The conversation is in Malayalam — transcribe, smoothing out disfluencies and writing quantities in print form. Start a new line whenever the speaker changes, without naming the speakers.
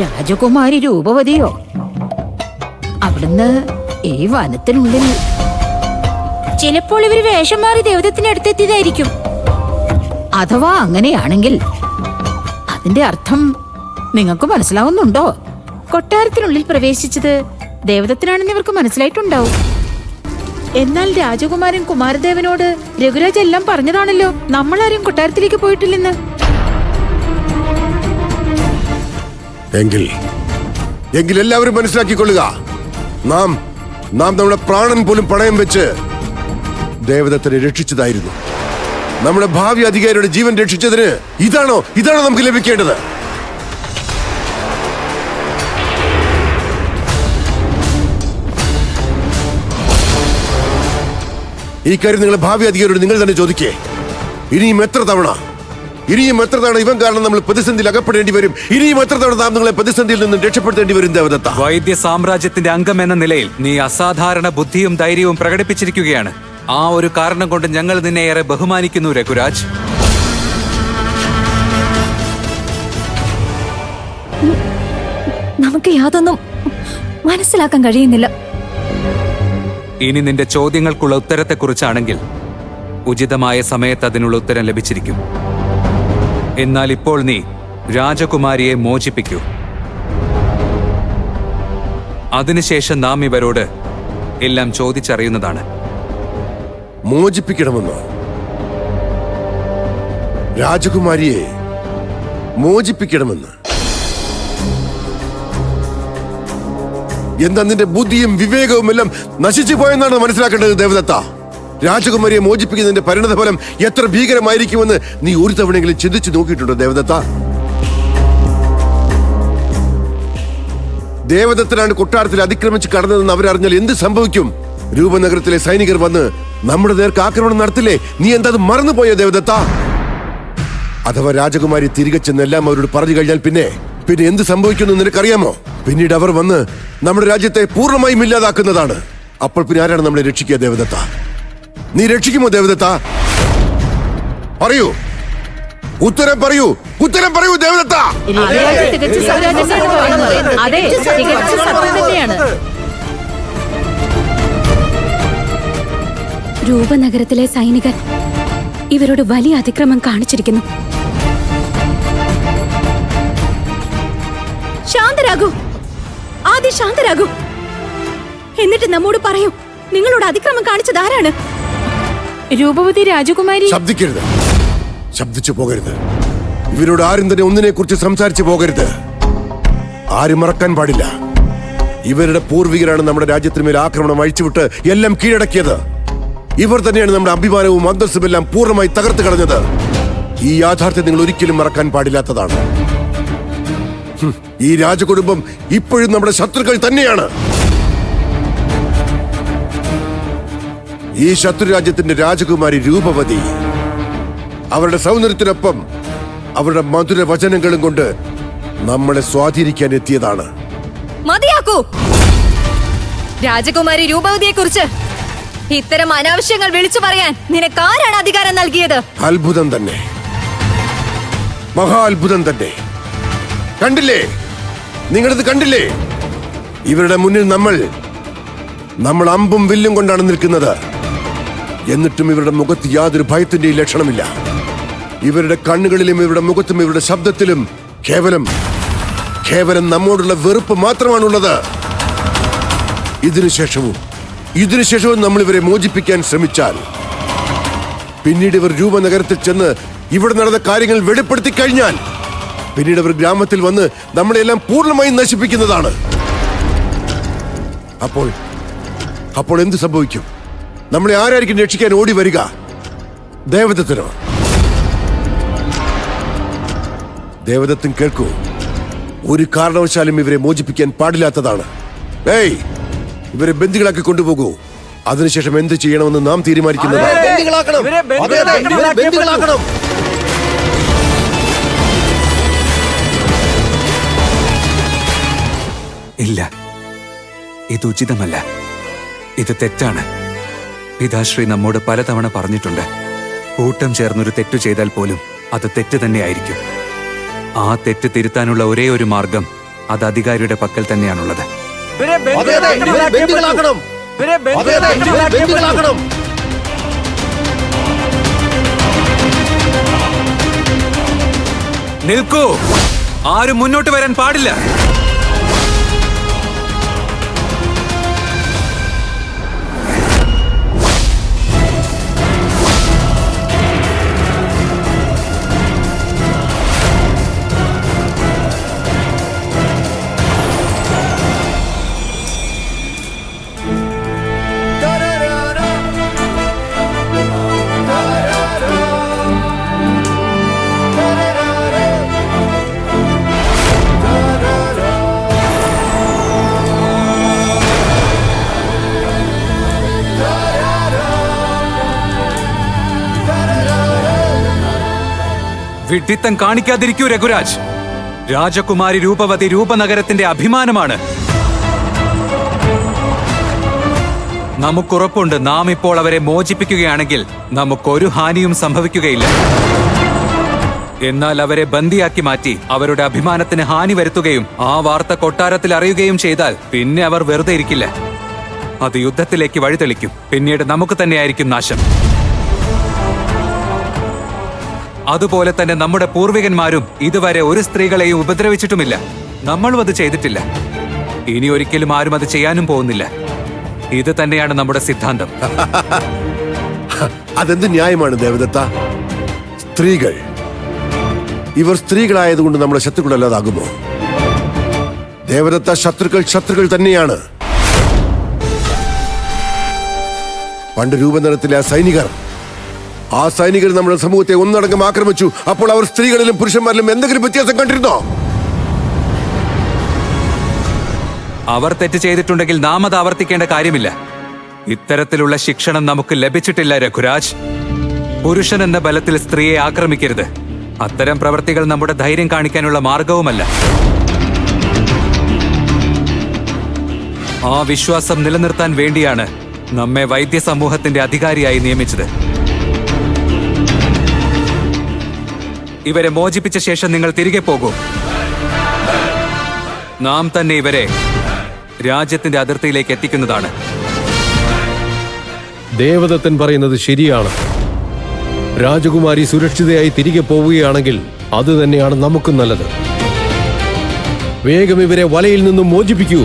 രാജകുമാരി രൂപവതിയോ? അവിടുന്ന് ഈ വനത്തിനുള്ളിൽ ചിലപ്പോൾ ഇവര് വേഷം മാറി ദേവതത്തിനടുത്തെത്തിയതായിരിക്കും. അഥവാ അങ്ങനെയാണെങ്കിൽ അതിന്റെ അർത്ഥം നിങ്ങൾക്ക് മനസ്സിലാവുന്നുണ്ടോ? കൊട്ടാരത്തിനുള്ളിൽ പ്രവേശിച്ചത് ദേവതത്തിനാണെന്ന് ഇവർക്ക് മനസ്സിലായിട്ടുണ്ടാവും. എന്നാൽ രാജകുമാരൻ കുമാരദേവനോട് രഘുരാജ് എല്ലാം പറഞ്ഞതാണല്ലോ. നമ്മളാരും കൊട്ടാരത്തിലേക്ക് പോയിട്ടില്ലെന്ന്.
എങ്കിൽ എല്ലാവരും മനസ്സിലാക്കിക്കൊള്ളുക, നാം നമ്മുടെ പ്രാണൻ പോലും പണയം വെച്ച് ദേവദത്തിനെ രക്ഷിച്ചതായിരുന്നു. നമ്മുടെ ഭാവി അധികാരിയുടെ ജീവൻ രക്ഷിച്ചതിന് ഇതാണോ നമുക്ക് ലഭിക്കേണ്ടത്? ഈ കാര്യം നിങ്ങളെ ഭാവി അധികാരിയോട് നിങ്ങൾ തന്നെ ചോദിക്കേ. ഇനിയും എത്ര തവണ ഇവൻ കാരണം നമ്മൾ പ്രതിസന്ധിയിൽ അകപ്പെടേണ്ടി വരും? ഇനിയും എത്ര തവണ നാം നിങ്ങളെ പ്രതിസന്ധിയിൽ നിന്നും രക്ഷപ്പെടുത്തേണ്ടി വരും ദേവദത്ത?
വൈദ്യ സാമ്രാജ്യത്തിന്റെ അംഗം എന്ന നിലയിൽ നീ അസാധാരണ ബുദ്ധിയും ധൈര്യവും പ്രകടിപ്പിച്ചിരിക്കുകയാണ്. ആ ഒരു കാരണം കൊണ്ട് ഞങ്ങൾ നിന്നെ ഏറെ ബഹുമാനിക്കുന്നു രഘുരാജ്.
നമുക്ക് യാതൊന്നും മനസ്സിലാക്കാൻ കഴിയുന്നില്ല.
ഇനി നിന്റെ ചോദ്യങ്ങൾക്കുള്ള ഉത്തരത്തെക്കുറിച്ചാണെങ്കിൽ ഉചിതമായ സമയത്ത് അതിനുള്ള ഉത്തരം ലഭിച്ചിരിക്കും. എന്നാൽ ഇപ്പോൾ നീ രാജകുമാരിയെ മോചിപ്പിക്കൂ. അതിനുശേഷം നാം ഇവരോട് എല്ലാം ചോദിച്ചറിയുന്നതാണ്.
മോചിപ്പിക്കണമെന്നോ? രാജകുമാരിയെ മോചിപ്പിക്കണമെന്ന്? എന്താ നിന്റെ ബുദ്ധിയും വിവേകവും എല്ലാം നശിച്ചു പോയെന്നാണ് മനസ്സിലാക്കേണ്ടത് ദേവദത്ത. രാജകുമാരിയെ മോചിപ്പിക്കുന്നതിന്റെ പരിണതഫലം എത്ര ഭീകരമായിരിക്കുമെന്ന് നീ ഒരു തവണയെങ്കിലും ചിന്തിച്ചു നോക്കിയിട്ടുണ്ടോ ദേവദത്ത? ദേവദത്തനാണ് കൊട്ടാരത്തിൽ അതിക്രമിച്ച് കടന്നതെന്ന് അവരറിഞ്ഞാൽ എന്ത് സംഭവിക്കും? രൂപനഗരത്തിലെ സൈനികർ വന്ന് നമ്മുടെ നേർക്ക് ആക്രമണം നടത്തില്ലേ? നീ എന്താ മറന്നുപോയോ ദേവദത്ത? അഥവാ രാജകുമാരി തിരികെ ചെന്നെല്ലാം അവരോട് പറഞ്ഞു കഴിഞ്ഞാൽ പിന്നെ എന്ത് സംഭവിക്കുന്നു നിനക്കറിയാമോ? പിന്നീട് അവർ വന്ന് നമ്മുടെ രാജ്യത്തെ പൂർണ്ണമായും ഇല്ലാതാക്കുന്നതാണ്. അപ്പോൾ പിന്നെ ആരാണ് നമ്മളെ രക്ഷിക്കുക ദേവദത്ത? നീ രക്ഷിക്കുമോ ദേവദത്ത? പറയൂ, ഉത്തരം പറയൂ ദേവദത്ത.
രൂപനഗരത്തിലെ സൈനികർ ഇവരോട് വലിയ അതിക്രമം കാണിച്ചിരിക്കുന്നു. ശാന്തരാകൂ. എന്നിട്ട് നമ്മോട് പറയൂ, നിങ്ങളോട് അതിക്രമം കാണിച്ചത് ആരാണ്?
രൂപവതി രാജകുമാരി.
ശബ്ദിക്കരുത്, ശബ്ദിച്ചു പോകരുത്. ഇവരോട് ആരും തന്നെ ഒന്നിനെ കുറിച്ച് സംസാരിച്ചു പോകരുത്. ആരും മറക്കാൻ പാടില്ല, ഇവരുടെ പൂർവികരാണ് നമ്മുടെ രാജ്യത്തിന് മേൽ ആക്രമണം അഴിച്ചുവിട്ട് എല്ലാം കീഴടക്കിയത്. ഇവർ തന്നെയാണ് നമ്മുടെ അഭിമാനവും അന്തസ്സും എല്ലാം പൂർണ്ണമായി തകർത്ത് കളഞ്ഞത്. ഈ യാഥാർത്ഥ്യം നിങ്ങൾ ഒരിക്കലും മറക്കാൻ പാടില്ലാത്തതാണ്. ഈ രാജകുടുംബം ഇപ്പോഴും നമ്മുടെ ശത്രുക്കൾ തന്നെയാണ്. ഈ ശത്രുരാജ്യത്തിന്റെ രാജകുമാരി രൂപവതി അവരുടെ സൗന്ദര്യത്തിനൊപ്പം അവരുടെ മധുര വചനങ്ങളും കൊണ്ട് നമ്മളെ സ്വാധീനിക്കാൻ എത്തിയതാണ്.
മതിയാക്കൂ. രാജകുമാരി രൂപവതിയെ കുറിച്ച് ഇത്തരം അനാവശ്യങ്ങൾ വിളിച്ചു പറയാൻ നിനക്കാരാണ് അധികാരം നൽകിയത്?
അത്ഭുതം തന്നെ, മഹാ അത്ഭുതം തന്നെ. കണ്ടില്ലേ, നിങ്ങളിത് കണ്ടില്ലേ? ഇവരുടെ മുന്നിൽ നമ്മൾ അമ്പും വില്ലും കൊണ്ടാണ് നിൽക്കുന്നത്. എന്നിട്ടും ഇവരുടെ മുഖത്ത് യാതൊരു ഭയത്തിന്റെയും ലക്ഷണമില്ല. ഇവരുടെ കണ്ണുകളിലും ഇവരുടെ മുഖത്തും ഇവരുടെ ശബ്ദത്തിലും കേവലം നമ്മോടുള്ള വെറുപ്പ് മാത്രമാണുള്ളത്. ഇതിനുശേഷവും നമ്മൾ ഇവരെ മോചിപ്പിക്കാൻ ശ്രമിച്ചാൽ പിന്നീട് ഇവർ രൂപനഗരത്തിൽ ചെന്ന് ഇവിടെ നടന്ന കാര്യങ്ങൾ വെളിപ്പെടുത്തി കഴിഞ്ഞാൽ പിന്നീട് അവർ ഗ്രാമത്തിൽ വന്ന് നമ്മളെല്ലാം പൂർണ്ണമായും നശിപ്പിക്കുന്നതാണ്. അപ്പോൾ എന്ത് സംഭവിക്കും? നമ്മളെ ആരായിരിക്കും രക്ഷിക്കാൻ ഓടി വരിക? ദേവദത്തനോ? ദേവദത്തൻ കേൾക്കൂ, ഒരു കാരണവശാലും ഇവരെ മോചിപ്പിക്കാൻ പാടില്ലാത്തതാണ്. ഇവരെ ബന്ദികളാക്കി കൊണ്ടുപോകൂ. അതിനുശേഷം എന്ത് ചെയ്യണമെന്ന് നാം തീരുമാനിക്കുന്നതാണ്.
ഇല്ല, ഇത് ഉചിതമല്ല, ഇത് തെറ്റാണ്. പിതാശ്രീ നമ്മോട് പലതവണ പറഞ്ഞിട്ടുണ്ട്, കൂട്ടം ചേർന്നൊരു തെറ്റു ചെയ്താൽ പോലും അത് തെറ്റ് തന്നെയായിരിക്കും. ആ തെറ്റ് തിരുത്താനുള്ള ഒരേ ഒരു മാർഗം അത് അധികാരിയുടെ പക്കൽ തന്നെയാണുള്ളത്. നിൽക്കൂ, ആരും മുന്നോട്ട് വരാൻ പാടില്ല. വിഡ്ഢിത്തം കാണിക്കാതിരിക്കൂ രഘുരാജ്. രാജകുമാരി രൂപവതി രൂപനഗരത്തിന്റെ അഭിമാനമാണ്. നമുക്കുറപ്പുണ്ട്, നാം ഇപ്പോൾ അവരെ മോചിപ്പിക്കുകയാണെങ്കിൽ നമുക്കൊരു ഹാനിയും സംഭവിക്കുകയില്ല. എന്നാൽ അവരെ ബന്ദിയാക്കി മാറ്റി അവരുടെ അഭിമാനത്തിന് ഹാനി വരുത്തുകയും ആ വാർത്ത കൊട്ടാരത്തിൽ അറിയുകയും ചെയ്താൽ പിന്നെ അവർ വെറുതെ ഇരിക്കില്ല. അത് യുദ്ധത്തിലേക്ക് വഴിതെളിക്കും. പിന്നീട് നമുക്ക് തന്നെയായിരിക്കും നാശം. അതുപോലെ തന്നെ നമ്മുടെ പൂർവികന്മാരും ഇതുവരെ ഒരു സ്ത്രീകളെയും ഉപദ്രവിച്ചിട്ടുമില്ല. നമ്മളും അത് ചെയ്തിട്ടില്ല. ഇനി ഒരിക്കലും ആരും അത് ചെയ്യാനും പോകുന്നില്ല. ഇത് തന്നെയാണ് നമ്മുടെ സിദ്ധാന്തം.
അതെന്ത് ന്യായമാണ് ദേവദത്ത? സ്ത്രീകൾ, ഇവർ സ്ത്രീകളായതുകൊണ്ട് നമ്മുടെ ശത്രുക്കളല്ലാതാകുമോ? ദേവദത്ത, ശത്രുക്കൾ തന്നെയാണ്. പണ്ട് രൂപനഗരത്തിലെ ആ സൈനികർ നമ്മുടെ സമൂഹത്തെ ഒന്നടങ്കം ആക്രമിച്ചു. അപ്പോൾ അവർ സ്ത്രീകളിലും പുരുഷന്മാരിലും എന്തെങ്കിലും വ്യത്യാസം കണ്ടിരുന്നോ?
അവർ തെറ്റ് ചെയ്തിട്ടുണ്ടെങ്കിൽ നാം അത് ആവർത്തിക്കേണ്ട കാര്യമില്ല. ഇത്തരത്തിലുള്ള ശിക്ഷണം നമുക്ക് ലഭിച്ചിട്ടില്ല രഘുരാജ്. പുരുഷൻ എന്ന ബലത്തിൽ സ്ത്രീയെ ആക്രമിക്കരുത്. അത്തരം പ്രവൃത്തികൾ നമ്മുടെ ധൈര്യം കാണിക്കാനുള്ള മാർഗവുമല്ല. ആ വിശ്വാസം നിലനിർത്താൻ വേണ്ടിയാണ് നമ്മെ വൈദ്യ സമൂഹത്തിന്റെ അധികാരിയായി നിയമിച്ചത്. ഇവരെ മോചിപ്പിച്ച ശേഷം നിങ്ങൾ തിരികെ പോകൂ. നാം തന്നെ ഇവരെ രാജ്യത്തിന്റെ അതിർത്തിയിലേക്ക് എത്തിക്കുന്നതാണ്.
ദേവദത്തൻ പറയുന്നത് ശരിയാണ്. രാജകുമാരി സുരക്ഷിതയായി തിരികെ പോവുകയാണെങ്കിൽ അത് തന്നെയാണ് നമുക്കും നല്ലത്. വേഗം ഇവരെ വലയിൽ നിന്നും മോചിപ്പിക്കൂ.